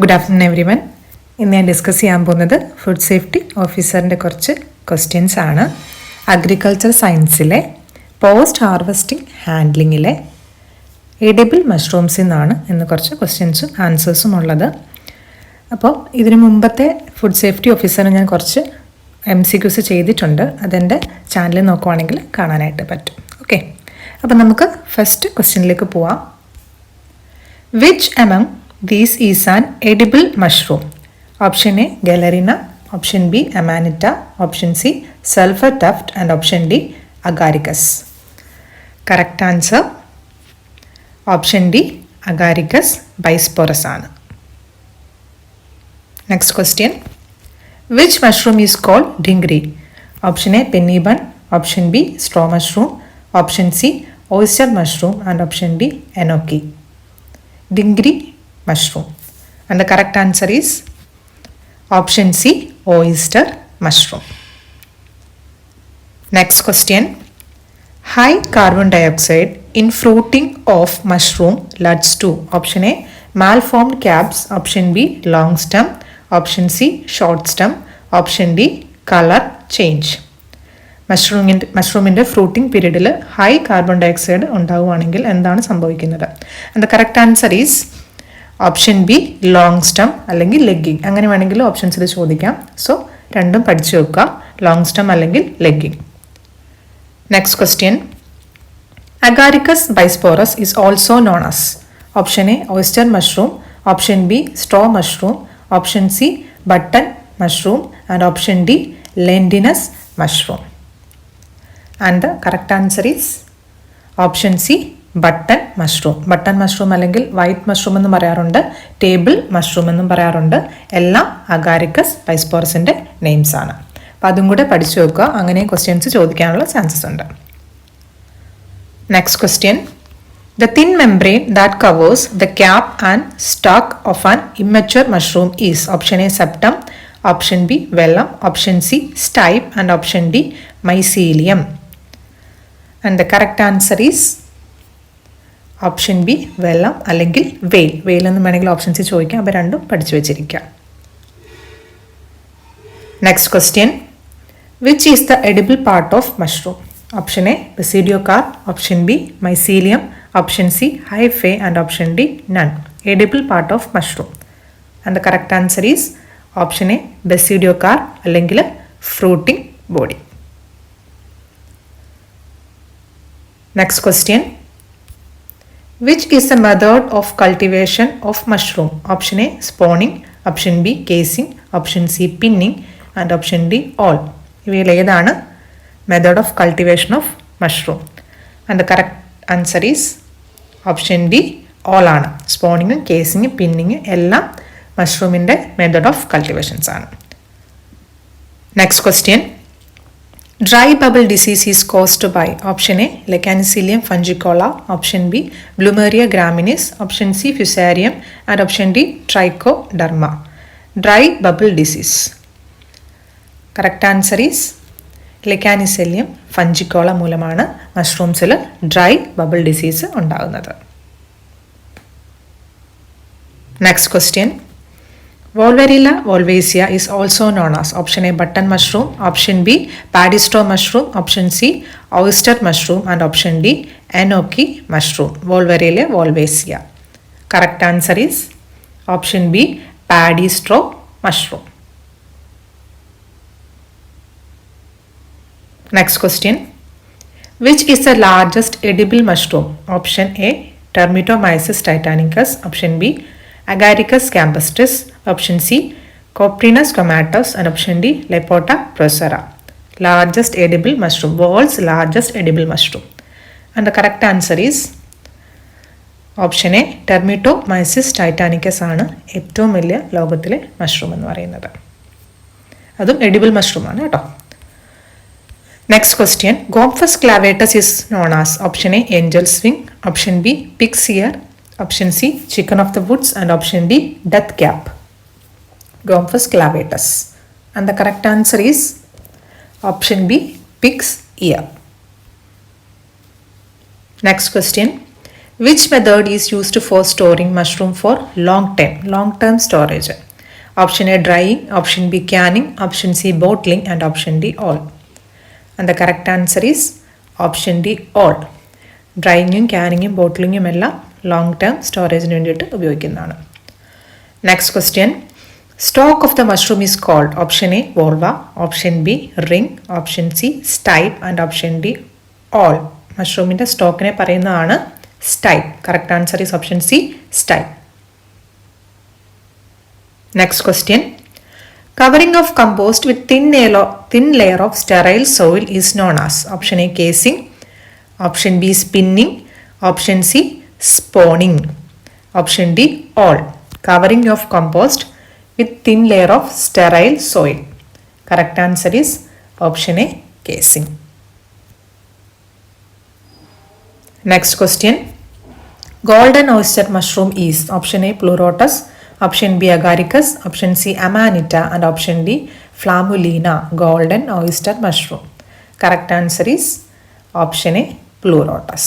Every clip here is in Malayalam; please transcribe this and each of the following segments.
Good afternoon every one. ഇന്ന് ഞാൻ ഡിസ്കസ് ചെയ്യാൻ പോകുന്നത് ഫുഡ് സേഫ്റ്റി ഓഫീസറിൻ്റെ കുറച്ച് ക്വസ്റ്റ്യൻസ് ആണ്. അഗ്രികൾച്ചർ സയൻസിലെ പോസ്റ്റ് ഹാർവെസ്റ്റിംഗ് ഹാൻഡ്ലിങ്ങിലെ എഡിബിൾ മഷ്റൂംസിൽ നിന്നാണ് ഇന്ന് കുറച്ച് ക്വസ്റ്റ്യൻസും ആൻസേഴ്സും ഉള്ളത്. അപ്പോൾ ഇതിനു മുമ്പത്തെ ഫുഡ് സേഫ്റ്റി ഓഫീസറിന് ഞാൻ കുറച്ച് MCQs ചെയ്തിട്ടുണ്ട്. അതെൻ്റെ ചാനലിൽ നോക്കുവാണെങ്കിൽ കാണാനായിട്ട് പറ്റും. ഓക്കെ, അപ്പോൾ നമുക്ക് ഫസ്റ്റ് ക്വസ്റ്റ്യനിലേക്ക് പോവാം. Which among these is an edible mushroom? Option A, Galerina. Option B, Amanita. Option C, Sulfur tuft. And option D, Agaricus. Correct answer, option D, Agaricus bisporus ആണ്. Next question. Which mushroom is called dingri? Option A, penny bun. Option B, straw mushroom. Option C, oyster mushroom. And option D, enoki. Dingri mushroom. And the correct answer is option C, oyster mushroom. Next question. High carbon dioxide in fruiting of mushroom leads to option A, malformed caps. Option B, long stem. Option C, short stem. Option D, color change. മഷ്റൂമിൻ്റെ ഫ്രൂട്ടിംഗ് പീരീഡിൽ ഹൈ കാർബൺ ഡയോക്സൈഡ് ഉണ്ടാവുകയാണെങ്കിൽ എന്താണ് സംഭവിക്കുന്നത്? And the correct answer is option B, long stem അല്ലെങ്കിൽ ലെഗിങ്. അങ്ങനെ വേണമെങ്കിൽ ഓപ്ഷൻസിൽ ചോദിക്കാം. സോ രണ്ടും പഠിച്ചു വെക്കുക, ലോങ് സ്റ്റം അല്ലെങ്കിൽ legging. Next question. Agaricus bisporus is also known as option A, oyster mushroom. Option B, straw mushroom. Option C, button mushroom. And option D, Lentinus mushroom. And the correct answer is option C, button mushroom. Button mushroom അല്ലെങ്കിൽ വൈറ്റ് മഷ്റൂം എന്നും പറയാറുണ്ട്, ടേബിൾ മഷ്റൂം എന്നും പറയാറുണ്ട്. എല്ലാം അഗാരിക്കസ് ബൈസ്പോറസിൻ്റെ നെയിംസ് ആണ്. അപ്പം അതും കൂടെ പഠിച്ചു വെക്കുക, അങ്ങനെ ക്വസ്റ്റ്യൻസ് ചോദിക്കാനുള്ള ചാൻസസ് ഉണ്ട്. Next question. The thin membrane that covers the cap and stalk of an immature mushroom is option A, septum. Option B, vellum. Option C, stipe. And option D, mycelium. And the correct answer is option B, വെള്ളം അല്ലെങ്കിൽ വെയിൽ. വെയിൽ എന്ന് വേണമെങ്കിൽ ഓപ്ഷൻസ് ചോദിക്കാം. അപ്പോൾ രണ്ടും പഠിച്ചു വെച്ചിരിക്കാം. Next question. Which is the edible part of mushroom? Option A, basidiocarp. Option B, mycelium. Option C, hyphae. And option D, none. Edible part of mushroom. And the correct answer is option A, basidiocarp അല്ലെങ്കിൽ fruiting body. Next question. Which is the method of cultivation of mushroom? Option A, spawning. Option B, casing. Option C, pinning. And option D, all. ഇവയിൽ ഏതാണ് method of cultivation of mushroom? And the correct answer is option D, all ആണ്. സ്പോണിങ്, കേസിങ്, പിന്നിങ് എല്ലാം മഷ്റൂമിൻ്റെ മെത്തേഡ് ഓഫ് കൾട്ടിവേഷൻസ് ആണ്. Next question. Dry bubble disease is caused by option A, Lecanicilium fungicola. Option B, Bloomeria graminis. Option C, Fusarium. And option D, Trichoderma. Dry bubble disease. Correct answer is Lecanicilium fungicola മൂലമാണ് മഷ്റൂംസിൽ ഡ്രൈ ബബിൾ ഡിസീസ് ഉണ്ടാകുന്നത്. Next question. Wolverilla wolvaceae is also known as option A, button mushroom. Option B, paddy straw mushroom. Option C, oyster mushroom. And option D, enoki mushroom. Wolverilla wolvaceae. Correct answer is option B, paddy straw mushroom. Next question. Which is the largest edible mushroom? Option A, Termitomyces titanicus. Option B, Agaricus campestris. Option C, Coprinus comatus. And option D, Lepota procera. Largest edible mushroom, world's largest edible mushroom. And the correct answer is option A, Termitomyces titanicus ആണ് ഏറ്റവും വലിയ ലോകത്തിലെ മഷ്റൂം എന്ന് പറയുന്നത്. അതും എഡിബിൾ മഷ്റൂം ആണ് കേട്ടോ. Next question. Gomphrus clavatus is known as option A, angel's wing. Option B, pig's ear. Option C, chicken of the woods. And option D, death cap. Gomphrus clavatus. And the correct answer is option B, pig's ear. Next question. Which method is used for storing mushroom for long-term storage? Option A, drying. Option B, canning. Option C, bottling. And option D, all. And the correct answer is option D, all. ഡ്രൈയിങ്ങും കാനിങ്ങും ബോട്ടിലിങ്ങും എല്ലാം ലോങ് ടേം സ്റ്റോറേജിന് വേണ്ടിയിട്ട് ഉപയോഗിക്കുന്നതാണ്. Next question. Stalk of the mushroom is called. Option A volva, option B ring, option C stipe and option D all. മഷ്റൂമിൻ്റെ സ്റ്റോക്കിനെ പറയുന്നതാണ് stipe. Correct answer is option C stipe. Next question. Covering of compost with thin layer of sterile soil is known as. Option A, casing. Option B, spinning. Option C, spawning. Option D, all. Covering of compost with thin layer of sterile soil. Correct answer is option A, casing. Next question. Golden oyster mushroom is. Option A, Pleurotus. Option B, Agaricus. Option C, Amanita. And option D, Flammulina. Golden oyster mushroom. Correct answer is option A, Pleurotus.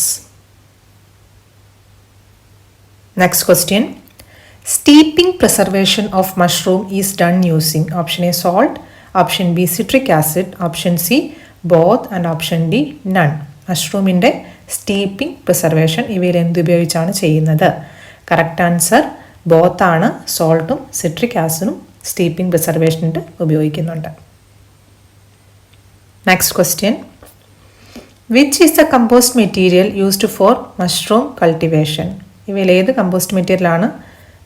Next question. Steeping preservation of mushroom is done using. Option A, salt. Option B, citric acid. Option C, both. And option D, none. മഷ്റൂമിൻ്റെ സ്റ്റീപ്പിംഗ് പ്രിസർവേഷൻ ഇവയിൽ എന്തുപയോഗിച്ചാണ് ചെയ്യുന്നത്? കറക്റ്റ് ആൻസർ ബോത്താണ്. സോൾട്ടും സിട്രിക് ആസിഡും സ്റ്റീപ്പിംഗ് പ്രിസർവേഷനിൽ ഉപയോഗിക്കുന്നുണ്ട്. Next question. Which is the compost material used for mushroom cultivation? ഇവയിൽ ഏത് കമ്പോസ്റ്റ് മെറ്റീരിയലാണ്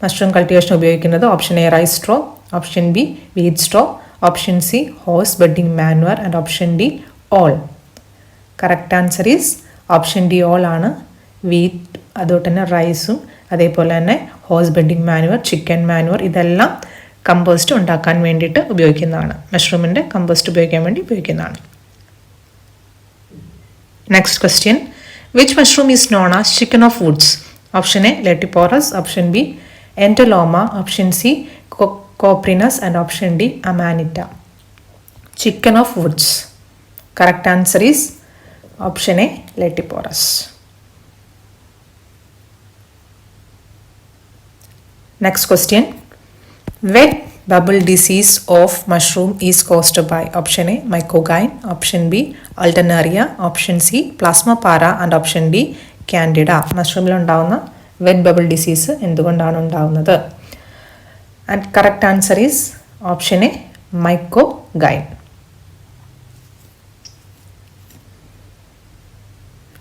മഷ്റൂം കൾട്ടിവേഷൻ ഉപയോഗിക്കുന്നത്? Option A, rice straw. Option B, wheat straw. Option C, horse bedding manure. And option D, all. Correct answer is option D, all ആണ്. വീറ്റ്, അതുപോലെ തന്നെ റൈസും അതേപോലെ തന്നെ horse bedding manoeuvre, chicken manure, ഇതെല്ലാം കമ്പോസ്റ്റ് ഉണ്ടാക്കാൻ വേണ്ടിയിട്ട് ഉപയോഗിക്കുന്നതാണ്. മഷ്റൂമിൻ്റെ കമ്പോസ്റ്റ് ഉപയോഗിക്കാൻ വേണ്ടി ഉപയോഗിക്കുന്നതാണ്. Next question. Which mushroom is known as chicken of woods? Option A, Laetiporus. Option B, Entoloma. Option C, Coprinus. And option D, Amanita. Chicken of woods. Correct answer is option A, Laetiporus. Next question. Wet bubble disease of mushroom is caused by. Option A, mycogyne. Option B, alternaria. Option C, plasmapara. And option D, candida. മഷ്റൂമിൽ ഉണ്ടാകുന്ന വെറ്റ് ബബിൾ ഡിസീസ് എന്തുകൊണ്ടാണ് ഉണ്ടാകുന്നത്? And correct answer is option A, mycogyne.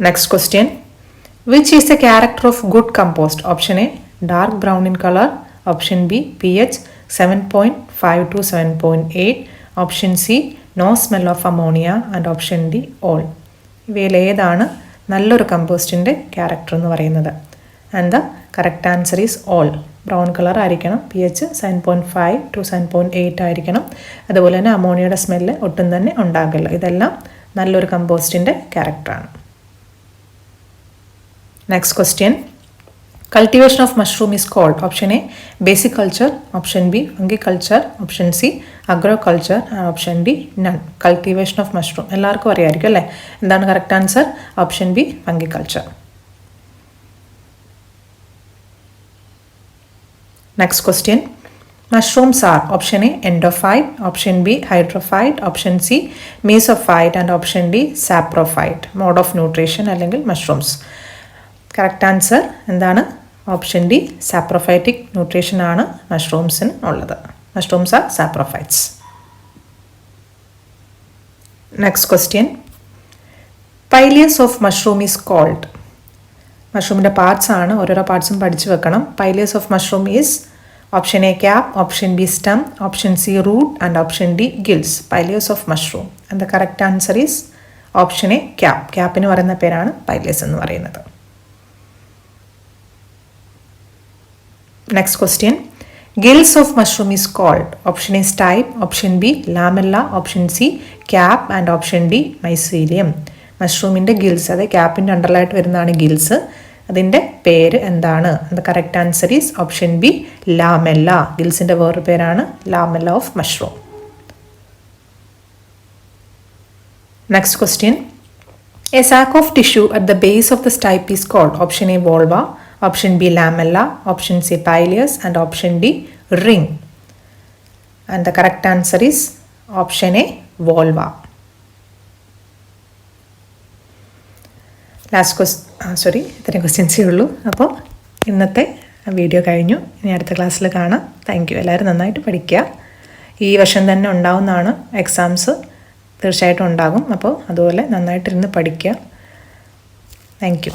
Next question. Which is the character of good compost? Option A, dark brown in color. Option B, pH 7.5 to 7.8. Option C, no smell of ammonia. And option D, all. ഇവയിൽ ഏതാണ് നല്ലൊരു കമ്പോസ്റ്റിൻ്റെ ക്യാരക്ടർ എന്ന് പറയുന്നത്? And the correct answer is all. Brown colour ആയിരിക്കണം, pH 7.5 to 7.8 ആയിരിക്കണം, അതുപോലെ തന്നെ അമോണിയയുടെ സ്മെല്ല് ഒട്ടും തന്നെ ഉണ്ടാകില്ല. ഇതെല്ലാം നല്ലൊരു കമ്പോസ്റ്റിൻ്റെ ക്യാരക്ടറാണ്. Next question. Cultivation of mushroom is called. Option A, basiculture. Option B, fungiculture. Option C, agroculture. And option D, none. Cultivation of mushroom എല്ലാവർക്കും അറിയാമായിരിക്കും അല്ലേ? എന്താണ് correct answer? Option B, fungiculture. Next question. Mushrooms are. Option A, endophyte. Option B, hydrophyte. Option C, mesophyte. And option D, saprophyte. Mode of nutrition അല്ലെങ്കിൽ മഷ്റൂംസ്. കറക്റ്റ് ആൻസർ എന്താണ്? ഓപ്ഷൻ ഡി, സാപ്രോഫൈറ്റിക് ന്യൂട്രീഷൻ ആണ് മഷ്റൂംസിന് ഉള്ളത്. Mushrooms are saprophytes. Next question. Pileus of mushroom is called. മഷ്റൂമിൻ്റെ പാർട്സ് ആണ്, ഓരോരോ പാർട്സും പഠിച്ചു വെക്കണം. Pileus of mushroom is option A, cap. Option B, stem. Option C, root. And option D, gills. Pileus of mushroom. And the correct answer is option A, cap. ക്യാപ്പിന് പറയുന്ന പേരാണ് പൈലിയസ് എന്ന് പറയുന്നത്. Next question. Gills of mushroom is called. Option A, stipe. Option B, lamella. Option C, cap. And option D, mycelium. മഷ്റൂമിൻ്റെ ഗിൽസ്, അതായത് ക്യാപ്പിൻ്റെ അണ്ടറിലായിട്ട് വരുന്നതാണ് ഗിൽസ്. അതിൻ്റെ പേര് എന്താണ്? The correct answer is option B, lamella. ഗിൽസിൻ്റെ വേറൊരു പേരാണ് lamella of mushroom. Next question. A sac of tissue at the base of the stipe is called option A vulva, option B lamella, option C pilus, and option D ring. And the correct answer is option A vulva. ഇത്രയും ക്വസ്റ്റ്യൻസേ ഉള്ളൂ. അപ്പോൾ ഇന്നത്തെ വീഡിയോ കഴിഞ്ഞു. ഇനി അടുത്ത ക്ലാസ്സിൽ കാണാം. Thank you. എല്ലാവരും നന്നായിട്ട് പഠിക്കുക. ഈ വർഷം തന്നെ ഉണ്ടാവുന്നതാണ് എക്സാംസ്, തീർച്ചയായിട്ടും ഉണ്ടാകും. അപ്പോൾ അതുപോലെ നന്നായിട്ടിരുന്ന് പഠിക്കുക. Thank you.